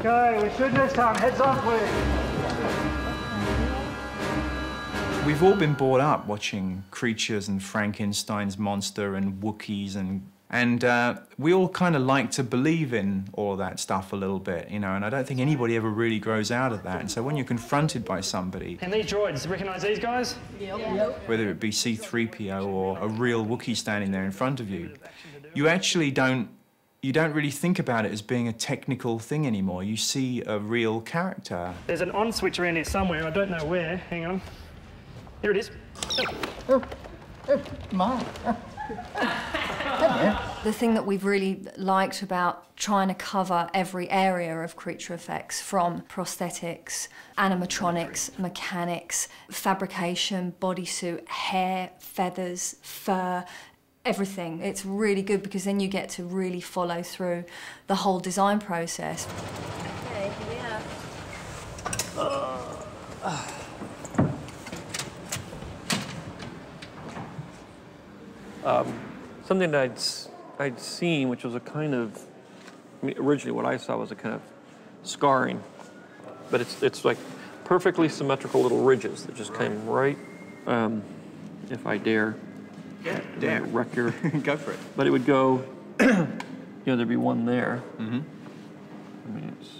Okay, we're shooting this time. Heads on, please. We've all been brought up watching Creatures and Frankenstein's monster and Wookiees and we all kind of like to believe in all of that stuff a little bit, you know, and I don't think anybody ever really grows out of that. And so when you're confronted by somebody... And these droids, recognise these guys? Yep. Whether it be C-3PO or a real Wookiee standing there in front of you, you actually don't really think about it as being a technical thing anymore. You see a real character. There's an on switch around here somewhere, I don't know where. Hang on. Here it is. My. The thing that we've really liked about trying to cover every area of creature effects, from prosthetics, animatronics, mechanics, fabrication, bodysuit, hair, feathers, fur, everything. It's really good because then you get to really follow through the whole design process. Okay, here we are. Something that I'd seen, which was a kind of, I mean, originally what I saw was a kind of scarring, but it's like perfectly symmetrical little ridges that just came right, if I dare. Yeah, dare. Wreck your... Go for it. But it would go, you know, there'd be one there. Mm-hmm. I mean, it's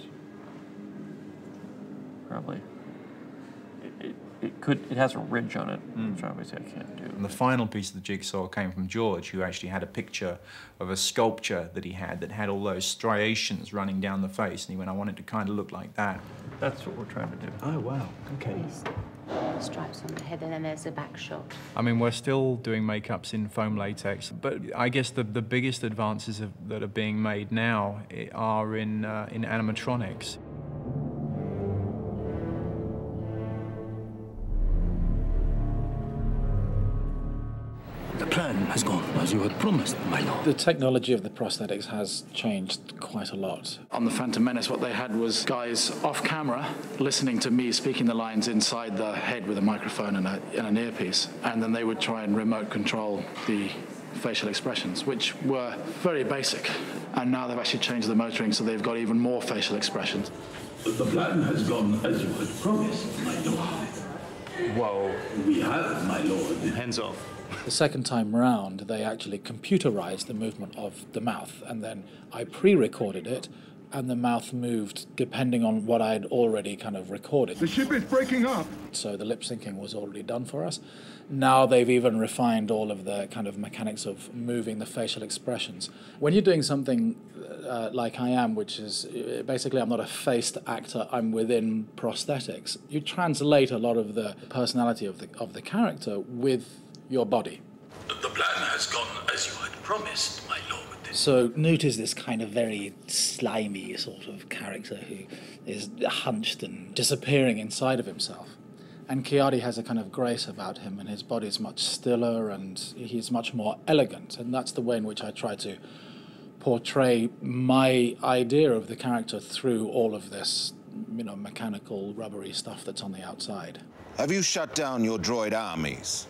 probably... It has a ridge on it, which obviously I can't do. And the final piece of the jigsaw came from George, who actually had a picture of a sculpture that he had that had all those striations running down the face, and he went, I want it to kind of look like that. That's what we're trying to do. Oh, wow, okay. Stripes on the head, and then there's a back shot. I mean, we're still doing makeups in foam latex, but I guess the biggest advances that are being made now are in animatronics. The plan has gone as you had promised, my lord. The technology of the prosthetics has changed quite a lot. On The Phantom Menace, what they had was guys off camera listening to me speaking the lines inside the head with a microphone and an earpiece, and then they would try and remote control the facial expressions, which were very basic. And now they've actually changed the motoring, so they've got even more facial expressions. The plan has gone as you had promised, my lord. Whoa. We have, my lord. Hands off. The second time round, they actually computerized the movement of the mouth, and then I pre-recorded it, and the mouth moved depending on what I'd already kind of recorded. The ship is breaking up! So the lip syncing was already done for us. Now they've even refined all of the kind of mechanics of moving the facial expressions. When you're doing something like I am, which is basically I'm not a faced actor, I'm within prosthetics, you translate a lot of the personality of the character with your body. The plan has gone as you had promised, my lord. So Newt is this kind of very slimy sort of character who is hunched and disappearing inside of himself. And Ki-adi has a kind of grace about him, and his body is much stiller and he's much more elegant. And that's the way in which I try to portray my idea of the character through all of this, you know, mechanical, rubbery stuff that's on the outside. Have you shut down your droid armies?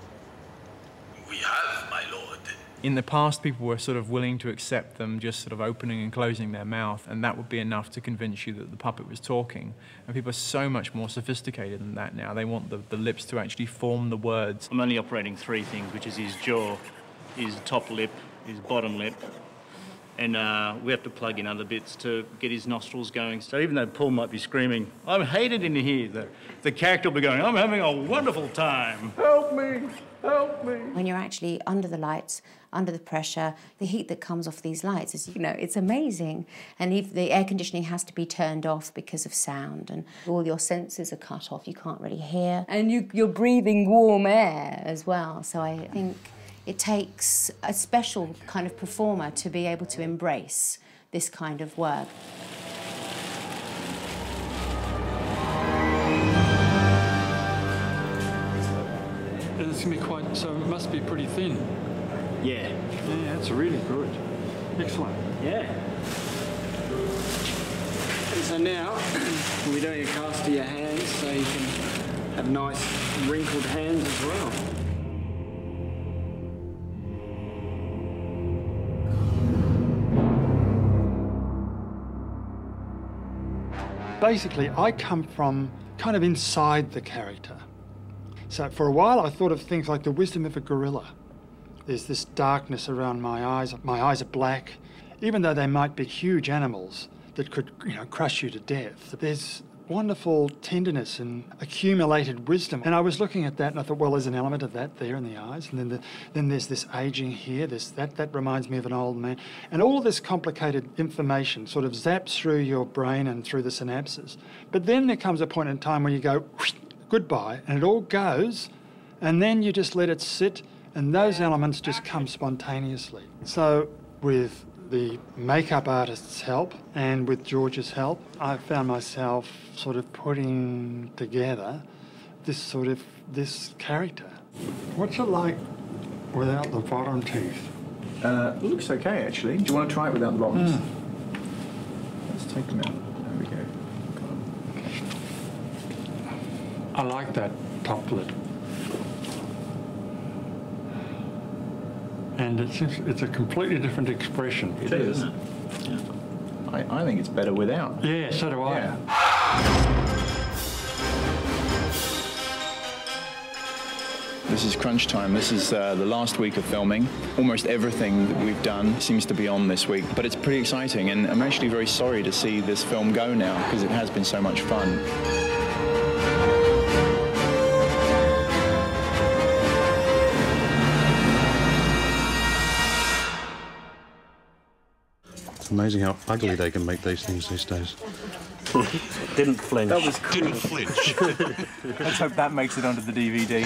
We have, my lord. In the past, people were sort of willing to accept them just sort of opening and closing their mouth, and that would be enough to convince you that the puppet was talking. And people are so much more sophisticated than that now. They want the lips to actually form the words. I'm only operating three things, which is his jaw, his top lip, his bottom lip, and we have to plug in other bits to get his nostrils going. So even though Paul might be screaming, I'm hated in here, the character will be going, I'm having a wonderful time. Help me, help me. When you're actually under the lights, under the pressure, the heat that comes off these lights is, you know, it's amazing. And if the air conditioning has to be turned off because of sound, and all your senses are cut off, you can't really hear. And you're breathing warm air as well. So I think it takes a special kind of performer to be able to embrace this kind of work. It's going to be quite, so it must be pretty thin. Yeah. Yeah, that's really good. Excellent. Yeah. And so now, we're doing a cast of your hands so you can have nice wrinkled hands as well. basically, I come from kind of inside the character. So for a while, I thought of things like the wisdom of a gorilla. There's this darkness around my eyes. My eyes are black. Even though they might be huge animals that could, crush you to death, there's wonderful tenderness and accumulated wisdom. And I was looking at that and I thought, well, there's an element of that there in the eyes. And then there's this aging here, that reminds me of an old man. And all this complicated information sort of zaps through your brain and through the synapses. But then there comes a point in time when you go, goodbye, and it all goes, and then you just let it sit, and those elements just come spontaneously. So with the makeup artist's help and with George's help, I found myself sort of putting together this character. What's it like without the bottom teeth? It looks okay, actually. Do you want to try it without the bottoms? Let's take them out. There we go. Okay. I like that top lip. And it's a completely different expression. It is. Yeah. I think it's better without. Yeah, so do I. Yeah. This is crunch time. This is the last week of filming. Almost everything that we've done seems to be on this week, but it's pretty exciting, and I'm actually very sorry to see this film go now because it has been so much fun. It's amazing how ugly they can make these things these days. Didn't flinch. That was cool. Didn't flinch. Let's hope that makes it onto the DVD.